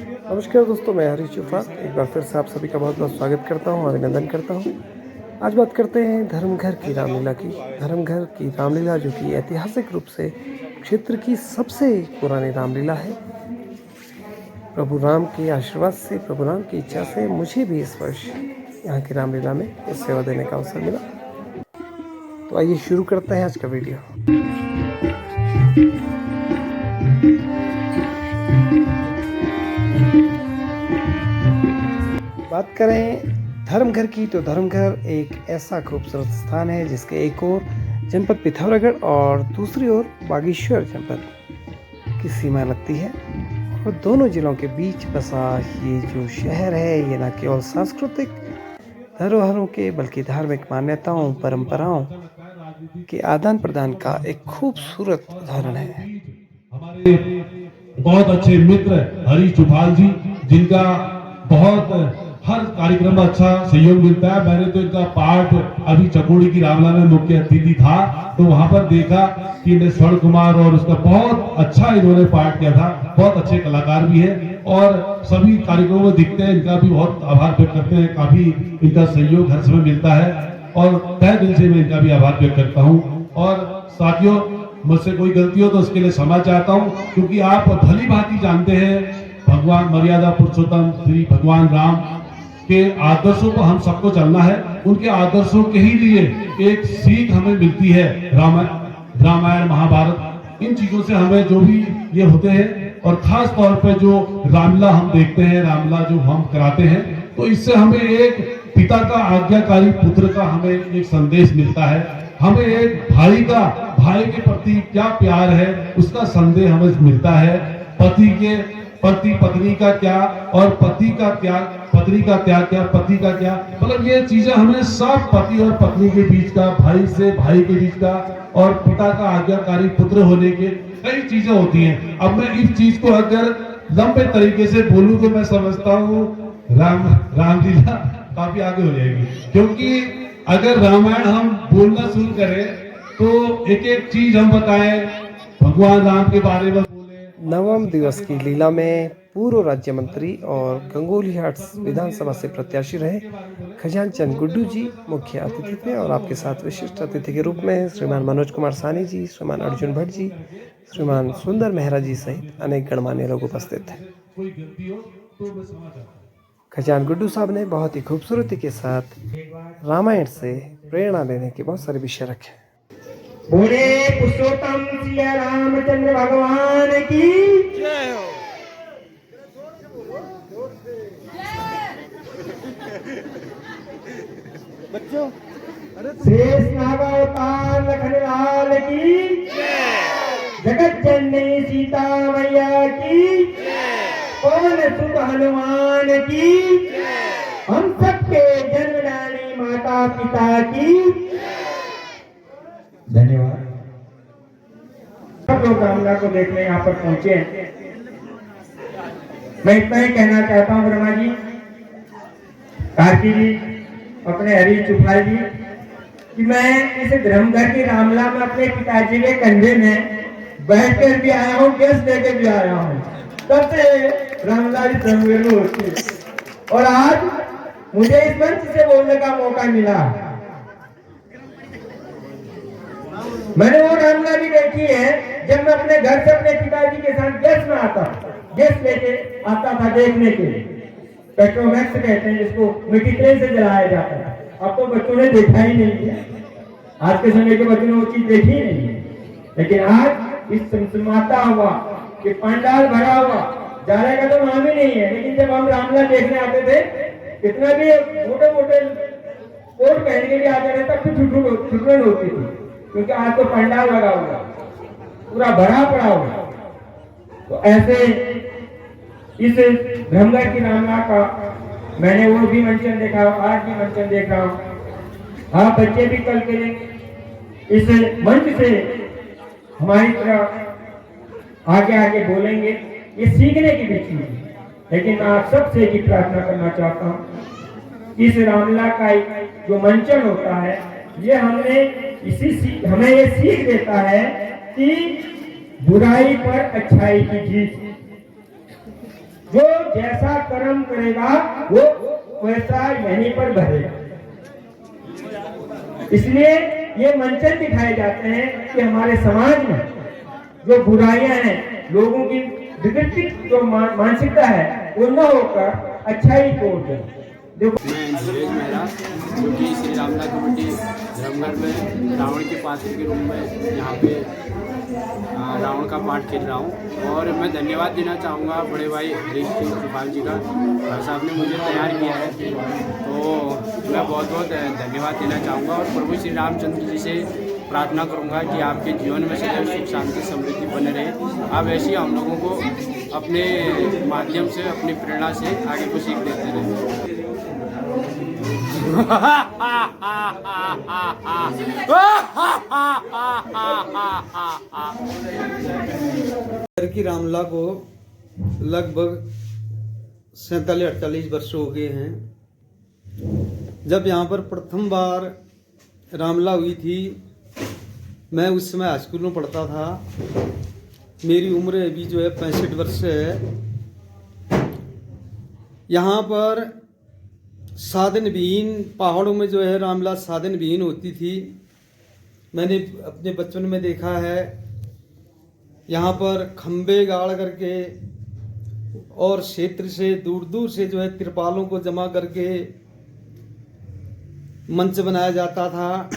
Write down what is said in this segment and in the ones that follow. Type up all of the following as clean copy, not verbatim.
नमस्कार दोस्तों, मैं हरीश चुफात एक बार फिर से आप सभी का बहुत बहुत स्वागत करता हूं, अभिनंदन करता हूं। आज बात करते हैं धर्मघर की रामलीला की। धर्मघर की रामलीला जो कि ऐतिहासिक रूप से क्षेत्र की सबसे पुरानी रामलीला है। प्रभु राम के आशीर्वाद से, प्रभु राम की इच्छा से मुझे भी इस वर्ष यहाँ की रामलीला में इस सेवा देने का अवसर मिला। तो आइए शुरू करते हैं आज का वीडियो। बात करें धर्मघर की तो धर्मघर एक ऐसा खूबसूरत स्थान है जिसके एक ओर जनपद पिथौरागढ़ और दूसरी ओर बागेश्वर जनपद की सीमा लगती है और दोनों जिलों के बीच बसा ये जो शहर है ये न केवल सांस्कृतिक धरोहरों के बल्कि धार्मिक मान्यताओं परंपराओं के आदान प्रदान का एक खूबसूरत उदाहरण है। हमारे बहुत अच्छे मित्र हरीश चुफाल जी, जिनका बहुत हर कार्यक्रम में अच्छा सहयोग मिलता है। मैंने तो इनका पाठ अभी चकोड़ी की रामलीला में मुख्य अतिथि था, तो वहां पर देखा कि स्वर्ण कुमार और उसका बहुत अच्छा इन्होंने पाठ किया था। बहुत अच्छे कलाकार भी है और सभी कार्यक्रमों में दिखते हैं। इनका भी बहुत आभार व्यक्त करते हैं। काफी इनका सहयोग हर समय मिलता है और तहे दिल से मैं इनका भी आभार व्यक्त करता हूँ। और साथियों, मुझसे कोई गलती हो तो उसके लिए क्षमा चाहता हूँ, क्योंकि आप भली भांति जानते हैं भगवान मर्यादा पुरुषोत्तम श्री भगवान राम के आदर्शों पर हम सबको चलना है। उनके आदर्शों के ही लिए एक सीख हमें मिलती है। रामायण महाभारत, इन चीजों से हमें जो भी ये होते हैं और खास तौर पे जो रामलीला हम देखते हैं, रामलीला जो हम कराते हैं, तो इससे हमें एक पिता का आज्ञाकारी पुत्र का हमें एक संदेश मिलता है। हमें एक भाई के प्रति क्या प्यार है उसका संदेश हमें मिलता है। पति के प्रति पत्नी का क्या और पति का क्या, पत्नी का क्या, पति का क्या, मतलब ये चीजें हमें सब पति और पत्नी के बीच का, भाई से भाई के बीच का और पिता का आज्ञाकारी पुत्र होने के कई चीजें होती हैं। अब मैं इस चीज को अगर लंबे तरीके से बोलूं तो मैं समझता हूँ रामलीला काफी आगे हो जाएगी, क्योंकि अगर रामायण हम बोलना शुरू करें तो एक एक चीज हम बताएं, भगवान राम के बारे में बोले। नवम दिवस की लीला में पूर्व राज्य मंत्री और गंगोलीहाट विधानसभा से प्रत्याशी रहे खजान चंद गुड्डू जी मुख्य अतिथि थे और आपके साथ विशिष्ट अतिथि के रूप में श्रीमान मनोज कुमार सानी जी, श्रीमान अर्जुन भट्ट जी, श्रीमान सुंदर मेहरा जी सहित अनेक गणमान्य लोग उपस्थित थे। खजान गुड्डू साहब ने बहुत ही खूबसूरती के साथ रामायण से प्रेरणा लेने के बहुत सारे विषय रखे। बोले पुरुषोत्तम श्री रामचंद्र भगवान की जय हो। बच्चों, शेष नागावतार लखनलाल की जय। जगत जननी सीता मैया की जय। पवन सुत हनुमान की जय। हम सबके जन्मदानी माता पिता की धन्यवाद। सब लोग रामलीला को देखने यहाँ पर पहुंचे हैं। मैं इतना ही कहना चाहता हूँ ब्रह्मा जी, कार्तिक जी, अपने हरीश चुफाल जी, कि मैं इस धर्मघर की रामलीला में अपने पिताजी के कंधे में बैठकर भी आया हूँ, गैस लेकर भी आया हूँ। तब से रामलीला धर्मघर में होती है और आज मुझे इस मंच से बोलने का मौका मिला। मैंने वो रामलीला भी देखी है जब मैं अपने घर से अपने पिताजी के साथ गैस में आता, गैस लेके आता था देखने के लिए। पेट्रोमैक्स कहते हैं जिसको, मिट्टी ट्रेन से जलाया जाता है। अब तो बच्चों ने देखा ही नहीं है, आज के समय के बच्चों ने वो चीज देखी ही नहीं है। लेकिन आज इस चमचमाता हुआ कि पंडाल भरा हुआ, जाने का तो नाम ही नहीं है। लेकिन जब हम रामलीला देखने आते थे, कितना भी मोटे मोटे कोट पहन के भी आते थे, तब भी ठुठुन होती थी, क्योंकि आज तो पंडाल लगा हुआ, पूरा भरा पड़ा हुआ। तो ऐसे इस धर्मघर की रामलीला का मैंने वो भी मंचन देखा, आज भी मंचन देख रहा हूँ। आप बच्चे भी कल के इस मंच से हमारी तरह आगे आगे बोलेंगे, ये सीखने की भी चीज है। लेकिन मैं आप सबसे एक प्रार्थना करना चाहता हूँ, इस रामलीला का जो मंचन होता है, ये हमें ये सीख देता है कि बुराई पर अच्छाई की जीत। जो जैसा कर्म करेगा वो वैसा यहीं पर भरेगा। इसलिए ये मंचन दिखाए जाते हैं कि हमारे समाज में जो बुराइयां हैं, लोगों की विकृति जो मानसिकता है वो न होकर अच्छाई को ओर। मैं धीरेज मेहरा, जो कि श्री रामला कमेटी धर्मगढ़ में रावण के पात्र के रूप में यहाँ पे रावण का पाठ खेल रहा हूँ। और मैं धन्यवाद देना चाहूँगा बड़े भाई हरीश सिंह चुफाल जी का, भाई साहब ने मुझे तैयार किया है, तो मैं बहुत बहुत धन्यवाद देना चाहूँगा। और प्रभु श्री रामचंद्र जी से प्रार्थना करूँगा कि आपके जीवन में सदैव सुख शांति समृद्धि बने रहे। आप ऐसे ही हम लोगों को अपने माध्यम से, अपनी प्रेरणा से आगे को सीख देते रहे। की रामला को लगभग 47-48 वर्ष हो गए हैं। जब यहाँ पर प्रथम बार रामला हुई थी, मैं उस समय हाई स्कूल में पढ़ता था। मेरी उम्र अभी जो है 65 वर्ष है। यहाँ पर साधन विहीन, पहाड़ों में जो है रामला साधन विहीन होती थी। मैंने अपने बचपन में देखा है, यहाँ पर खंबे गाड़ करके और क्षेत्र से दूर दूर से जो है तिरपालों को जमा करके मंच बनाया जाता था।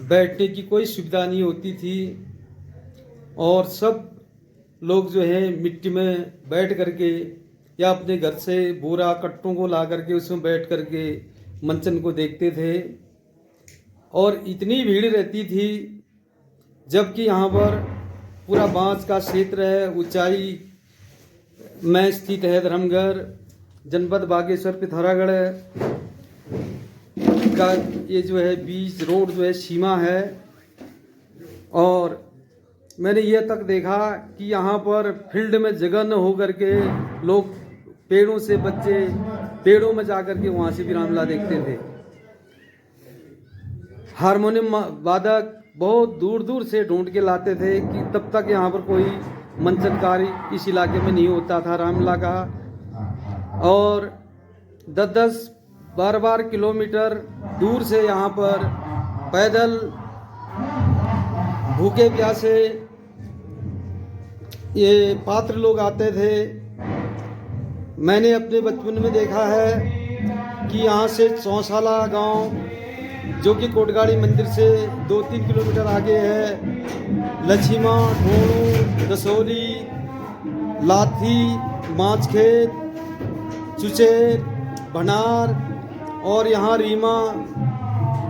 बैठने की कोई सुविधा नहीं होती थी और सब लोग जो है मिट्टी में बैठ करके या अपने घर से बोरा कट्टों को ला करके उसमें बैठ करके मंचन को देखते थे। और इतनी भीड़ रहती थी, जबकि यहाँ पर पूरा बांस का क्षेत्र है, ऊंचाई में स्थित है धर्मगढ़, जनपद बागेश्वर पिथौरागढ़ का ये जो है बीच रोड जो है सीमा है। और मैंने ये तक देखा कि यहाँ पर फील्ड में जगह न हो करके लोग पेड़ों से, बच्चे पेड़ों में जा करके वहाँ से भी रामला देखते थे। हारमोनियम वादक बहुत दूर दूर से ढूंढ के लाते थे कि तब तक यहाँ पर कोई मंचन कार्य इस इलाके में नहीं होता था रामला का। और 10-10, 12 किलोमीटर दूर से यहाँ पर पैदल भूखे प्यासे ये पात्र लोग आते थे। मैंने अपने बचपन में देखा है कि यहाँ से चौसाला गांव, जो कि कोटगाड़ी मंदिर से 2-3 किलोमीटर आगे है, लछीमा, ढोणू, दसोली, लाथी, मांचखेत, चुचेर, भनार और यहाँ रीमा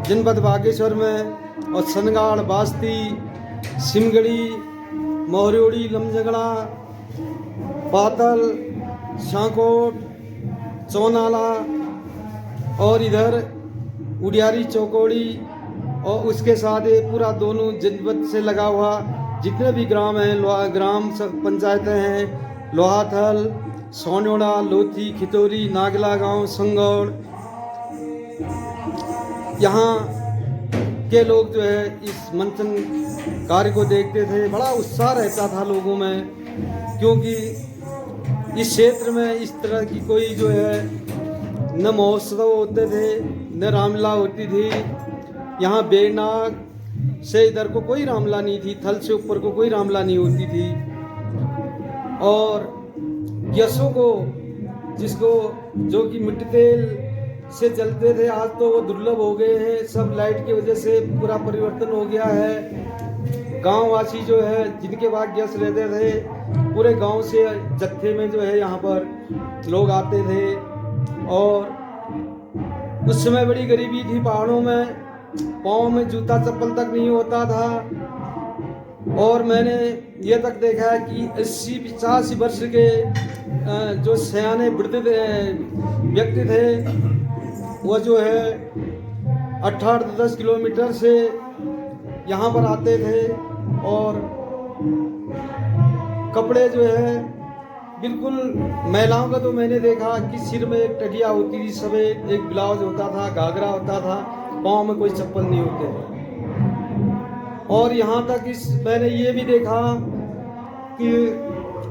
जनपद बागेश्वर में, और सनगाड़, बास्ती, सिमगड़ी, मोहरियोड़ी, लमझगड़ा, पातल, शांकोट, चौनाला और इधर उडियारी, चौकोड़ी और उसके साथ ये पूरा दोनों जनपद से लगा हुआ जितने भी ग्राम हैं, ग्राम पंचायतें हैं, लोहाथल, सोन्योड़ा, लोथी, खितौरी, नागला गांव, संगौड़, यहाँ के लोग जो है इस मंचन कार्य को देखते थे। बड़ा उत्साह रहता था लोगों में, क्योंकि इस क्षेत्र में इस तरह की कोई जो है न महोत्सव होते थे न रामला होती थी। यहाँ बेनाग से इधर को कोई रामला नहीं थी, थल से ऊपर को कोई रामला नहीं होती थी। और गैसों को, जिसको जो कि मिट्टी तेल से जलते थे, आज तो वो दुर्लभ हो गए हैं। सब लाइट की वजह से पूरा परिवर्तन हो गया है। गांववासी जो है जिनके पास गैस रहते थे, पूरे गांव से जत्थे में जो है यहाँ पर लोग आते थे। और उस समय बड़ी गरीबी थी, पहाड़ों में पाँव में जूता चप्पल तक नहीं होता था। और मैंने ये तक देखा है कि 80-85 वर्ष के जो सयाने वृद्ध व्यक्ति थे, वो जो है 8-10 किलोमीटर से यहाँ पर आते थे। और कपड़े जो है बिल्कुल, महिलाओं का तो मैंने देखा कि सिर में एक टकिया होती थी, सफ़ेद एक ब्लाउज होता था, घाघरा होता था, पाँव में कोई चप्पल नहीं होते थे। और यहाँ तक मैंने ये भी देखा कि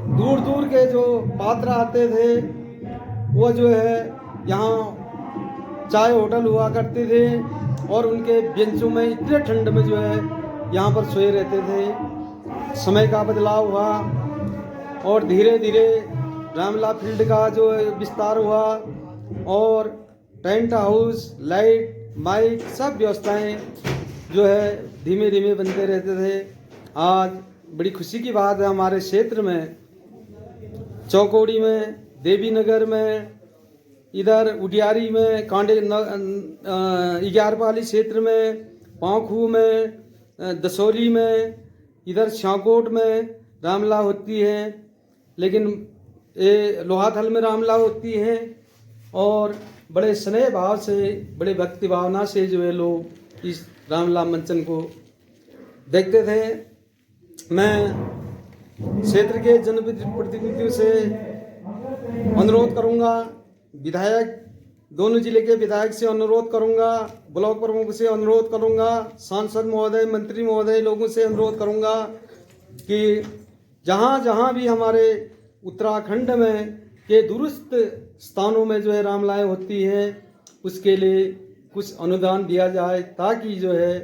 दूर दूर के जो पात्र आते थे वो जो है यहाँ चाय होटल हुआ करते थे और उनके बेंचों में इतने ठंड में जो है यहाँ पर सोए रहते थे। समय का बदलाव हुआ और धीरे धीरे रामलीला फील्ड का जो विस्तार हुआ और टेंट हाउस, लाइट, माइक सब व्यवस्थाएं जो है धीमे धीमे बनते रहते थे। आज बड़ी खुशी की बात है, हमारे क्षेत्र में चौकोड़ी में, देवी नगर में, इधर उडियारी में, कांडे इग्यारपाली क्षेत्र में, पाँखू में, दसौली में, इधर शाकोट में रामलीला होती है। लेकिन ये लोहाथल में रामलीला होती है और बड़े स्नेह भाव से, बड़े भक्ति भावना से जो है लोग इस रामलीला मंचन को देखते थे। मैं क्षेत्र के जनप्रतिनिधियों से अनुरोध करूंगा, विधायक, दोनों जिले के विधायक से अनुरोध करूंगा, ब्लॉक प्रमुख से अनुरोध करूंगा, सांसद महोदय, मंत्री महोदय लोगों से अनुरोध करूंगा कि जहां जहां भी हमारे उत्तराखंड में के दूरस्थ स्थानों में जो है रामलीलाएं होती है उसके लिए कुछ अनुदान दिया जाए ताकि जो है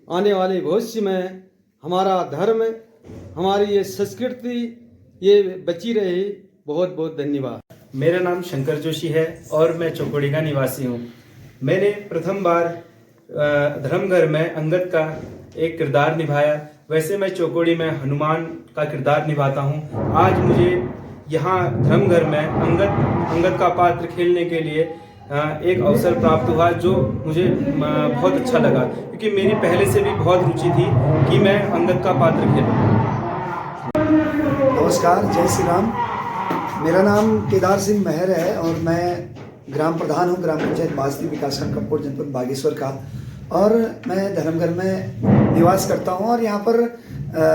आने वाले भविष्य में हमारा धर्म, हमारी ये संस्कृति ये बची रहे। बहुत बहुत धन्यवाद। मेरा नाम शंकर जोशी है और मैं चौकोड़ी का निवासी हूँ। मैंने प्रथम बार धर्मघर में अंगद का एक किरदार निभाया। वैसे मैं चौकोड़ी में हनुमान का किरदार निभाता हूँ। आज मुझे यहाँ धर्मघर में अंगद का पात्र खेलने के लिए एक अवसर प्राप्त हुआ जो मुझे बहुत अच्छा लगा, क्योंकि मेरी पहले से भी बहुत रुचि थी कि मैं अंगद का पात्र खेलूं। नमस्कार, जय श्री राम। मेरा नाम केदार सिंह मेहर है और मैं ग्राम प्रधान हूँ ग्राम पंचायत बास्ती विकासखंड कपकोट जनपद बागेश्वर का, और मैं धर्मघर में निवास करता हूँ। और यहाँ पर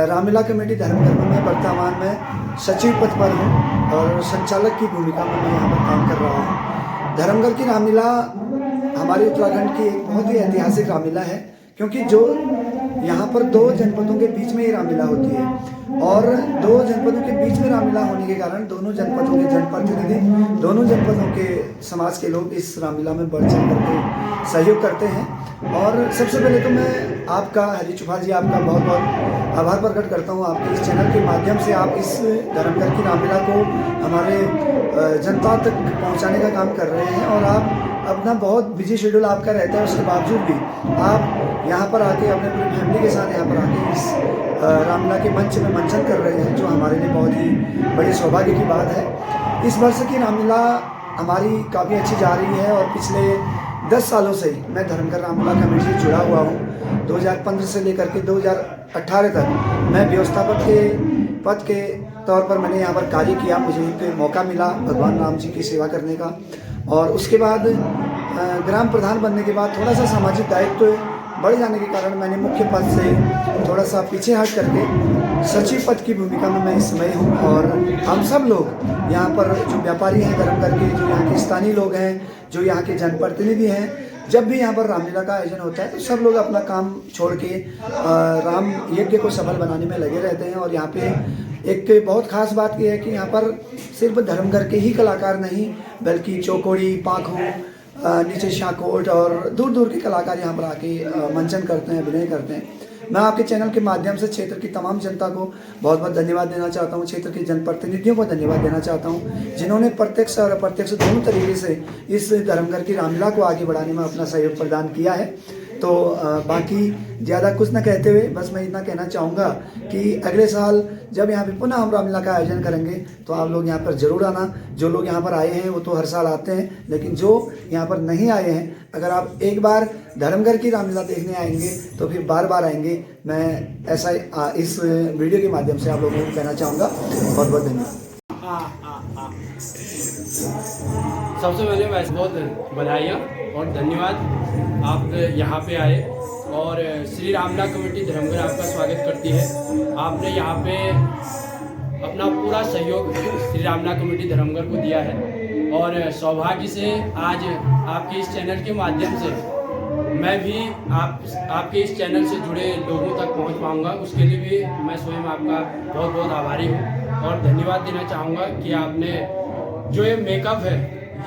रामलीला कमेटी धर्मघर में मैं वर्तमान में सचिव पद पर हूँ और संचालक की भूमिका में मैं यहाँ पर काम कर रहा हूँ। धर्मघर की रामलीला हमारे उत्तराखंड की एक बहुत ही ऐतिहासिक रामलीला है, क्योंकि जो यहाँ पर दो जनपदों के बीच में ही रामलीला होती है और दो जनपदों के बीच में रामलीला होने के कारण दोनों जनपदों के जनप्रतिनिधि, दोनों जनपदों के समाज के लोग इस रामलीला में बढ़ चढ़ करके सहयोग करते हैं। और सबसे पहले तो मैं आपका, हरी चुफाल जी, आपका बहुत बहुत आभार प्रकट करता हूँ। आपके इस चैनल के माध्यम से आप इस धर्मघर की रामलीला को हमारे जनता तक पहुँचाने का काम कर रहे हैं और आप अपना बहुत बिजी शेड्यूल आपका रहता है, उसके बावजूद भी आप यहाँ पर आके अपने पूरी फैमिली के साथ यहाँ पर आके इस रामलीला के मंच में मंचन कर रहे हैं, जो हमारे लिए बहुत ही बड़ी सौभाग्य की बात है। इस वर्ष की रामलीला हमारी काफ़ी अच्छी जा रही है और पिछले 10 सालों से ही मैं धर्मघर रामलीला कमेटी से जुड़ा हुआ हूँ। 2015 से लेकर के 2018 तक मैं व्यवस्थापक के पद के तौर पर मैंने यहाँ पर कार्य किया। मुझे एक मौका मिला भगवान राम जी की सेवा करने का, और उसके बाद ग्राम प्रधान बनने के बाद थोड़ा सा सामाजिक दायित्व बढ़ जाने के कारण मैंने मुख्य पद से थोड़ा सा पीछे हट करके सचिव पद की भूमिका में मैं इस समय हूँ। और हम सब लोग यहाँ पर जो व्यापारी हैं धर्मघर के, जो यहाँ के स्थानीय लोग हैं, जो यहाँ के जनप्रतिनिधि हैं, जब भी यहाँ पर रामलीला का आयोजन होता है तो सब लोग अपना काम छोड़ के राम यज्ञ को सफल बनाने में लगे रहते हैं। और यहाँ पे एक बहुत खास बात यह है कि यहाँ पर सिर्फ धर्मघर के ही कलाकार नहीं, बल्कि चौकोड़ी, पाँखू, नीचे शाकोट और दूर दूर के कलाकार यहाँ पर आके मंचन करते हैं, अभिनय करते हैं। मैं आपके चैनल के माध्यम से क्षेत्र की तमाम जनता को बहुत बहुत धन्यवाद देना चाहता हूँ। क्षेत्र के जनप्रतिनिधियों को धन्यवाद देना चाहता हूँ, जिन्होंने प्रत्यक्ष और अप्रत्यक्ष दोनों तरीके से इस धर्मघर की रामलीला को आगे बढ़ाने में अपना सहयोग प्रदान किया है। तो बाकी ज़्यादा कुछ न कहते हुए बस मैं इतना कहना चाहूँगा कि अगले साल जब यहाँ पे पुनः हम रामलीला का आयोजन करेंगे तो आप लोग यहाँ पर ज़रूर आना। जो लोग यहाँ पर आए हैं वो तो हर साल आते हैं, लेकिन जो यहाँ पर नहीं आए हैं, अगर आप एक बार धर्मघर की रामलीला देखने आएंगे तो फिर बार बार आएंगे। मैं ऐसा इस वीडियो के माध्यम से आप लोगों को कहना चाहूँगा। बहुत बहुत धन्यवाद। सबसे पहले वैसे बहुत बधाइयाँ और धन्यवाद, आप यहाँ पे आए और श्री रामलीला कमेटी धर्मघर आपका स्वागत करती है। आपने यहाँ पे अपना पूरा सहयोग श्री रामलीला कमेटी धर्मघर को दिया है और सौभाग्य से आज आपके इस चैनल के माध्यम से मैं भी आपके इस चैनल से जुड़े लोगों तक पहुँच पाऊँगा। उसके लिए भी मैं स्वयं आपका बहुत बहुत आभारी हूँ। और धन्यवाद देना चाहूँगा कि आपने जो ये मेकअप है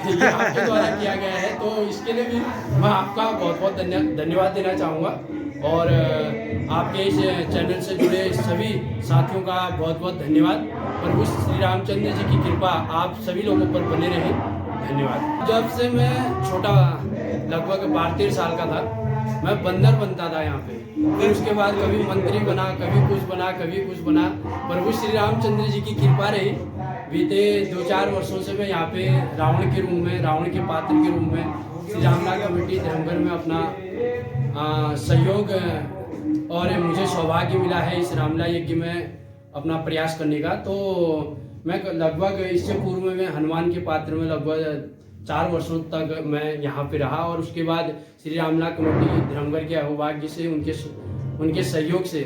ये आपके द्वारा किया गया है, तो इसके लिए भी मैं आपका बहुत बहुत धन्यवाद देना चाहूँगा। और आपके इस चैनल से जुड़े सभी साथियों का बहुत बहुत धन्यवाद। प्रभु श्री रामचंद्र जी की कृपा आप सभी लोगों पर बने रहे। धन्यवाद। जब से मैं छोटा लगभग 12-13 साल का था, मैं बंदर बनता था यहाँ पे। फिर उसके बाद कभी मंत्री बना, कभी कुछ बना, कभी कुछ बना। प्रभु श्री रामचंद्र जी की कृपा रही। बीते 2-4 वर्षों से मैं यहाँ पे रावण के रूम में, रावण के पात्र के रूम में श्री रामला कमेटी धर्मघर में अपना सहयोग और मुझे सौभाग्य मिला है इस रामला यज्ञ में अपना प्रयास करने का। तो मैं लगभग इससे पूर्व में हनुमान के पात्र में लगभग 4 वर्षों तक मैं यहाँ पे रहा, और उसके बाद श्री रामला कमेटी धर्मघर के अहोभाग्य से उनके सहयोग से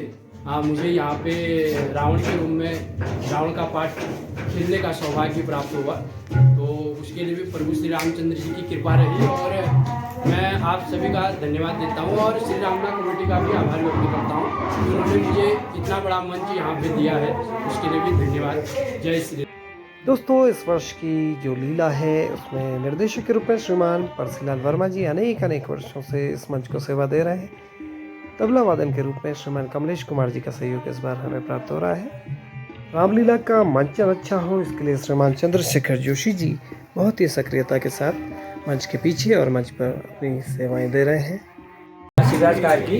मुझे यहाँ पे रावण के रूम में रावण का पाठ खेलने का सौभाग्य प्राप्त हुआ। तो उसके लिए भी प्रभु श्री रामचंद्र जी की कृपा रही, और मैं आप सभी का धन्यवाद देता हूँ और श्री रामला कमेटी का भी आभार व्यक्त करता हूँ कि उन्होंने मुझे इतना बड़ा मंच यहाँ पे दिया है, उसके लिए भी धन्यवाद। जय श्री। दोस्तों, इस वर्ष की जो लीला है उसमें निर्देशक के रूप में श्रीमान परसीलाल वर्मा जी अनेक वर्षों से इस मंच को सेवा दे रहे हैं। तबला वादन के रूप में श्रीमान कमलेश कुमार जी का सहयोग इस बार हमें प्राप्त हो रहा है। रामलीला का मंचन अच्छा हो, इसके लिए श्रीमान चंद्रशेखर जोशी जी बहुत ही सक्रियता के साथ मंच के पीछे और मंच पर अपनी सेवाएं दे रहे हैं। शिवराज कार्की,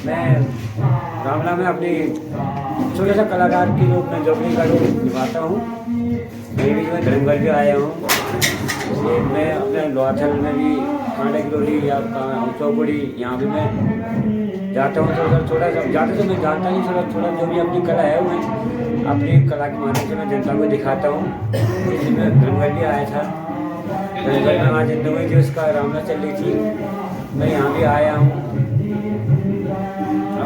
मैं रामला में अपनी छोटे सा कलाकार के रूप में जोगनी का रूप निभाता हूँ। मेरे बीच में धर्मघर भी आया हूँ, इसलिए मैं अपने लोहाथल में भी कांटे की रोटी या चौकड़ी यहाँ भी मैं जाता हूँ। थोड़ा सा जाते तो मैं जानता नहीं, थोड़ा जो भी अपनी कला है मैं अपनी कला के माध्यम से मैं जनता को दिखाता हूँ। इसलिए मैं धर्मघर भी आया था। धर्मघर में आज हिंदू जी उसका रामला चल रही थी, मैं यहाँ भी आया हूँ।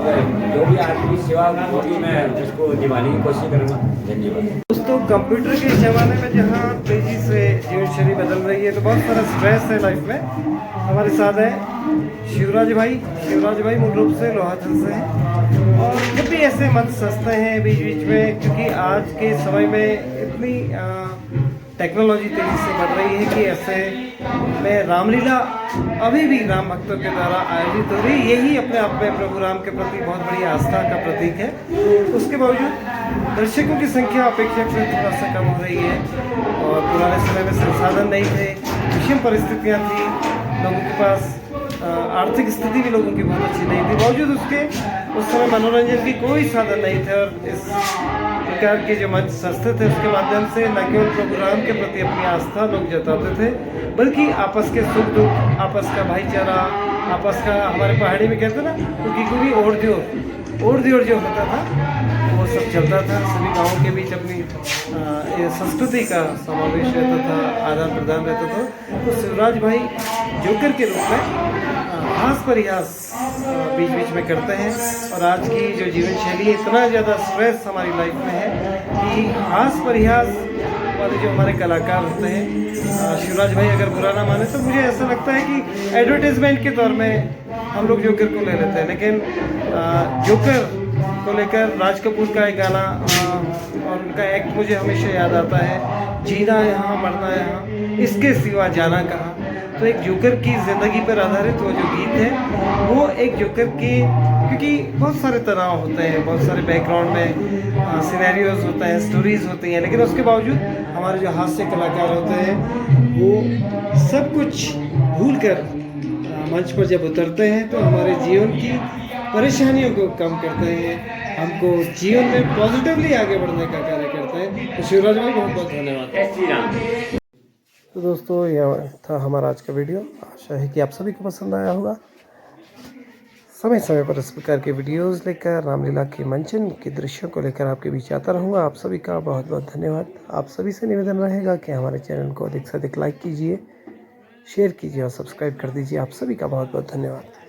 जो भी आदमी सेवा होगी मैं उसको निभाने की कोशिश करूँगा। धन्यवाद। दोस्तों, कंप्यूटर के ज़माने में जहाँ तेज़ी से जीवन शैली बदल रही है तो बहुत सारा स्ट्रेस है लाइफ में। हमारे साथ है शिवराज भाई मूल रूप से लोहाथल से हैं, और जब भी ऐसे मंच सस्ते हैं बीच में, क्योंकि आज के समय में इतनी टेक्नोलॉजी तेज़ी से बढ़ रही है कि ऐसे में रामलीला अभी भी राम भक्तों के द्वारा आयोजित हो रही। यही अपने आप में प्रभु राम के प्रति बहुत बड़ी आस्था का प्रतीक है। उसके बावजूद दर्शकों की संख्या अपेक्षाकृत थोड़ा सा कम हो रही है, और पुराने समय में संसाधन नहीं थे, विषम परिस्थितियाँ थी, लोगों के पास आर्थिक स्थिति भी लोगों की बहुत अच्छी नहीं थी। बावजूद उसके उस समय मनोरंजन की कोई साधन नहीं थे, और इस प्रकार के जो मंच सस्ते थे उसके माध्यम से न केवल प्रभु राम के प्रति अपनी आस्था लोग जताते थे, बल्कि आपस के सुख दुख, आपस का भाईचारा, आपस का, हमारे पहाड़ी में कहते हैं ना, क्योंकि ओढ़ दियोर जो होता था वो सब चलता था। सभी गाँवों के बीच अपनी संस्कृति का समावेश रहता था, आदान प्रदान रहता था। तो शिवराज भाई जोकर के रूप में हास परिहास बीच में करते हैं, और आज की जो जीवन शैली है, इतना ज़्यादा स्ट्रेस हमारी लाइफ में है कि हास परिहास वाले जो हमारे कलाकार होते हैं, शिवराज भाई अगर बुरा ना माने तो मुझे ऐसा लगता है कि एडवर्टाइजमेंट के तौर में हम लोग जोकर को ले लेते हैं, लेकिन जोकर को लेकर राज कपूर का एक गाना और उनका एक्ट मुझे हमेशा याद आता है, जीना यहाँ मरना यहाँ, इसके सिवा जाना कहाँ। तो एक जोकर की ज़िंदगी पर आधारित वो जो गीत है, वो एक जोकर की, क्योंकि बहुत सारे तनाव होते हैं, बहुत सारे बैकग्राउंड में सिनेरियोज होते हैं, स्टोरीज होती हैं, लेकिन उसके बावजूद हमारे जो हास्य कलाकार होते हैं वो सब कुछ भूल कर मंच पर जब उतरते हैं तो हमारे जीवन की परेशानियों को कम करते हैं, हमको जीवन में पॉजिटिवली आगे बढ़ने का कार्य करते हैं। तो शिवराज भाई बहुत बहुत धन्यवाद। तो दोस्तों, यह था हमारा आज का वीडियो। आशा है कि आप सभी को पसंद आया होगा। समय समय पर इस प्रकार के वीडियोस लेकर रामलीला के मंचन के दृश्यों को लेकर आपके बीच आता रहूँगा। आप सभी का बहुत बहुत धन्यवाद। आप सभी से निवेदन रहेगा कि हमारे चैनल को अधिक से अधिक लाइक कीजिए, शेयर कीजिए और सब्सक्राइब कर दीजिए। आप सभी का बहुत बहुत धन्यवाद।